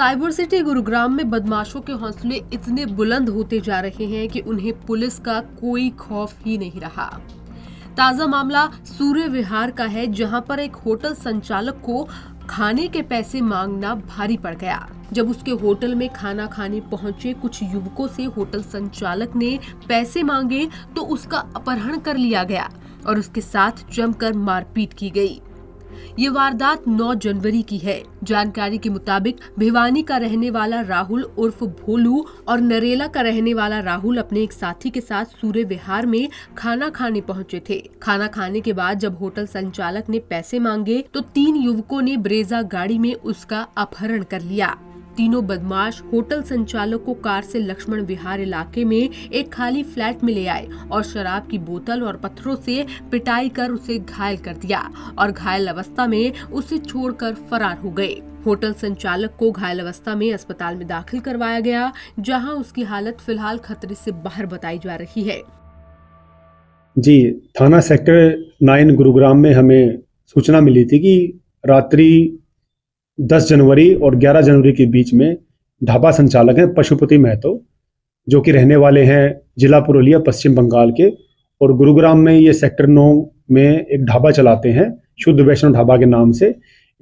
Cyber city Gurugram में बदमाशों के हौसले इतने बुलंद होते जा रहे हैं कि उन्हें पुलिस का कोई खौफ ही नहीं रहा। ताजा मामला सूर्य विहार का है, जहां पर एक होटल संचालक को खाने के पैसे मांगना भारी पड़ गया। जब उसके होटल में खाना खाने पहुंचे कुछ युवकों से होटल संचालक ने पैसे मांगे तो उसका अपहरण कर लिया गया और उसके साथ जमकर मारपीट की गई। ये वारदात 9 जनवरी की है। जानकारी के मुताबिक भिवानी का रहने वाला राहुल उर्फ भोलू और नरेला का रहने वाला राहुल अपने एक साथी के साथ सूर्य विहार में खाना खाने पहुंचे थे। खाना खाने के बाद जब होटल संचालक ने पैसे मांगे तो 3 युवकों ने ब्रेजा गाड़ी में उसका अपहरण कर लिया। तीनों बदमाश होटल संचालक को कार से लक्ष्मण विहार इलाके में एक खाली फ्लैट में ले आए और शराब की बोतल और पत्थरों से पिटाई कर उसे घायल कर दिया और घायल अवस्था में उसे छोड़कर फरार हो गए। होटल संचालक को घायल अवस्था में अस्पताल में दाखिल करवाया गया, जहां उसकी हालत फिलहाल खतरे से बाहर बताई जा रही है। जी, थाना सेक्टर 9 गुरुग्राम में हमें सूचना मिली थी कि रात्रि 10 जनवरी और 11 जनवरी के बीच में ढाबा संचालक हैं पशुपति महतो, जो कि रहने वाले हैं जिला पुरुलिया पश्चिम बंगाल के, और गुरुग्राम में ये सेक्टर 9 में एक ढाबा चलाते हैं शुद्ध वैष्णव ढाबा के नाम से।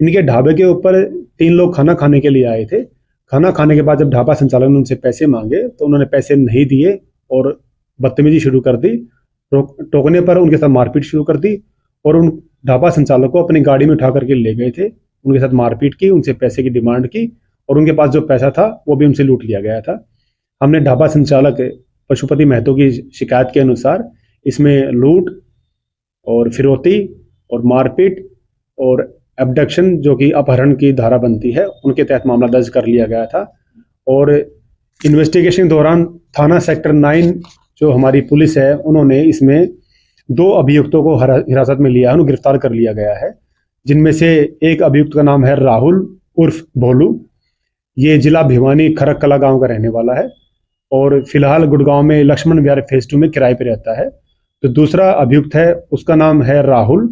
इनके ढाबे के ऊपर 3 लोग खाना खाने के लिए आए थे। खाना खाने के बाद जब ढाबा संचालक ने उनसे पैसे मांगे तो उन्होंने पैसे नहीं दिए और बदतमीजी शुरू कर दी। टोकने पर उनके साथ मारपीट शुरू कर दी और उन ढाबा संचालक को अपनी गाड़ी में उठा करके ले गए थे। उनके साथ मारपीट की, उनसे पैसे की डिमांड की और उनके पास जो पैसा था वो भी उनसे लूट लिया गया था। हमने ढाबा संचालक पशुपति महतो की शिकायत के अनुसार इसमें लूट और फिरौती और मारपीट और एब्डक्शन, जो कि अपहरण की धारा बनती है, उनके तहत मामला दर्ज कर लिया गया था। और इन्वेस्टिगेशन के दौरान थाना सेक्टर 9 जो हमारी पुलिस है, उन्होंने इसमें 2 अभियुक्तों को हिरासत में लिया है, उन्हें गिरफ्तार कर लिया गया है, जिनमें से एक अभियुक्त का नाम है राहुल उर्फ भोलू। ये जिला भिवानी खरककला गांव का रहने वाला है और फिलहाल गुड़गांव में लक्ष्मण विहार फेज 2 में किराए पर रहता है। तो दूसरा अभियुक्त है, उसका नाम है राहुल,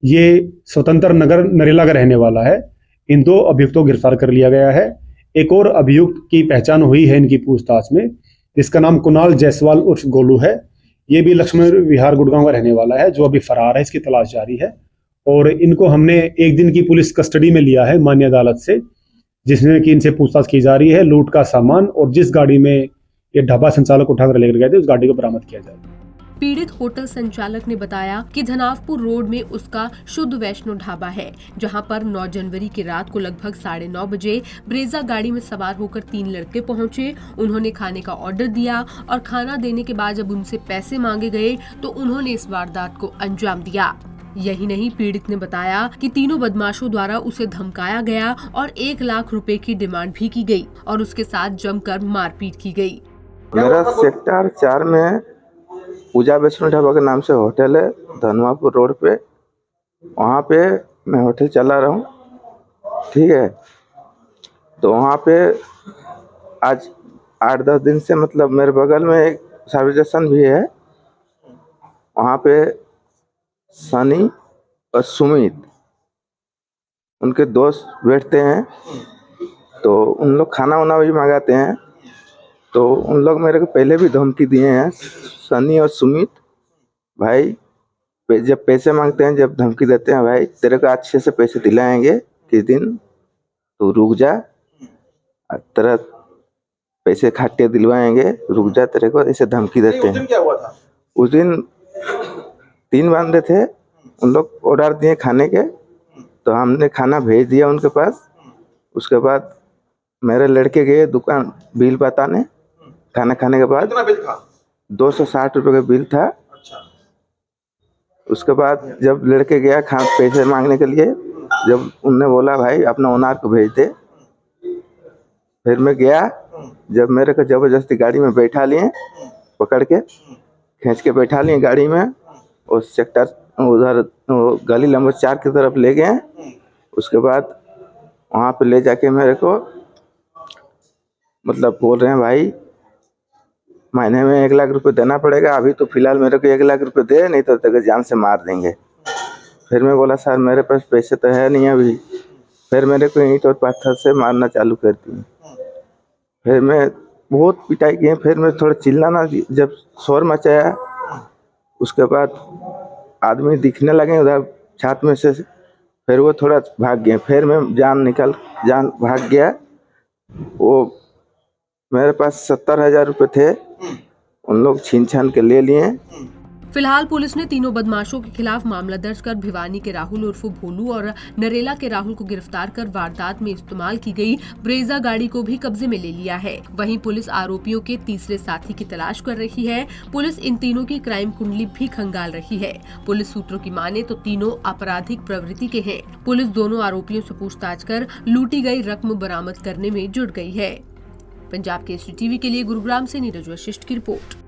ये स्वतंत्र नगर नरेला का रहने वाला है। इन 2 अभियुक्तों को गिरफ्तार कर लिया गया है। एक और अभियुक्त की पहचान हुई है इनकी पूछताछ में, जिसका नाम कुणाल जायसवाल उर्फ गोलू है। ये भी लक्ष्मण विहार गुड़गांव का रहने वाला है, जो अभी फरार है, इसकी तलाश जारी है। और इनको हमने 1 दिन की पुलिस कस्टडी में लिया है मान्य अदालत से, जिसमें कि इनसे पूछताछ की जा रही है। लूट का सामान और जिस गाड़ी में ये ढाबा संचालक उठाकर लेकर गए थे, उस गाड़ी को बरामद किया जाएगा। पीड़ित होटल संचालक ने बताया कि धनावपुर रोड में उसका शुद्ध वैष्णव ढाबा है, जहां पर 9 जनवरी की रात को लगभग 9:30 बजे ब्रेजा गाड़ी में सवार होकर 3 लड़के पहुंचे। उन्होंने खाने का ऑर्डर दिया और खाना देने के बाद जब उनसे पैसे मांगे गए तो उन्होंने इस वारदात को अंजाम दिया। यही नहीं, पीड़ित ने बताया कि तीनों बदमाशों द्वारा उसे धमकाया गया और 1 लाख रुपए की डिमांड भी की गई और उसके साथ जमकर मारपीट की गई। मेरा सेक्टर 4 में पूजा वैष्णो ढाबा के नाम से होटल है, धनवापुर रोड पे। वहाँ पे मैं होटल चला रहा हूँ, ठीक है। तो वहाँ पे आज 8-10 दिन से, मतलब मेरे बगल में एक सर्विस स्टेशन भी है, वहाँ पे सनी और सुमित, उनके दोस्त बैठते हैं। तो उन लोग खाना वाना भी मंगाते हैं। तो उन लोग मेरे को पहले भी धमकी दिए हैं, सनी और सुमित भाई। जब पैसे मांगते हैं, जब धमकी देते हैं, भाई तेरे को अच्छे से पैसे दिलाएंगे, किस दिन तो रुक जा, तेरा पैसे खाते दिलवाएंगे, रुक जा, तेरे को ऐसे धमकी देते हैं। उस दिन क्या हुआ था? उस दिन 3 बंदे थे, उन लोग ऑर्डर दिए खाने के, तो हमने खाना भेज दिया उनके पास। उसके बाद मेरे लड़के गए दुकान बिल बताने। खाना खाने के बाद 260 रुपये का बिल था। उसके बाद जब लड़के गया पैसे मांगने के लिए, जब उनने बोला भाई अपना ओनर को भेज दे, फिर मैं गया। जब मेरे को जबरदस्ती गाड़ी में बैठा लिए, पकड़ के खींच के बैठा लिए गाड़ी में, और सेक्टर उधर गली नंबर 4 की तरफ ले गए। उसके बाद वहाँ पे ले जाके मेरे को मतलब बोल रहे हैं भाई महीने में 1 लाख रुपए देना पड़ेगा, अभी तो फिलहाल मेरे को 1 लाख रुपए दे, नहीं तो तेरे जान से मार देंगे। फिर मैं बोला सर मेरे पास पैसे तो है नहीं अभी। फिर मेरे को ईंट और पत्थर से मारना चालू कर दिए। फिर मैं बहुत पिटाई किए। फिर मैं थोड़ा चिल्लाना, जब शोर मचाया उसके बाद आदमी दिखने लगे उधर छत में से। फिर वो थोड़ा भाग गए। फिर मैं जान भाग गया। वो मेरे पास 70,000 रुपये थे, उन लोग छीन छान के ले लिए। फिलहाल पुलिस ने तीनों बदमाशों के खिलाफ मामला दर्ज कर भिवानी के राहुल उर्फ भोलू और नरेला के राहुल को गिरफ्तार कर वारदात में इस्तेमाल की गई ब्रेजा गाड़ी को भी कब्जे में ले लिया है। वहीं पुलिस आरोपियों के तीसरे साथी की तलाश कर रही है। पुलिस इन तीनों की क्राइम कुंडली भी खंगाल रही है। पुलिस सूत्रों की माने तो तीनों आपराधिक प्रवृत्ति के हैं। पुलिस दोनों आरोपियों से पूछताछ कर लूटी गई रकम बरामद करने में जुट गई है। पंजाब केसरी टीवी के लिए गुरुग्राम से नीरज वशिष्ठ की रिपोर्ट।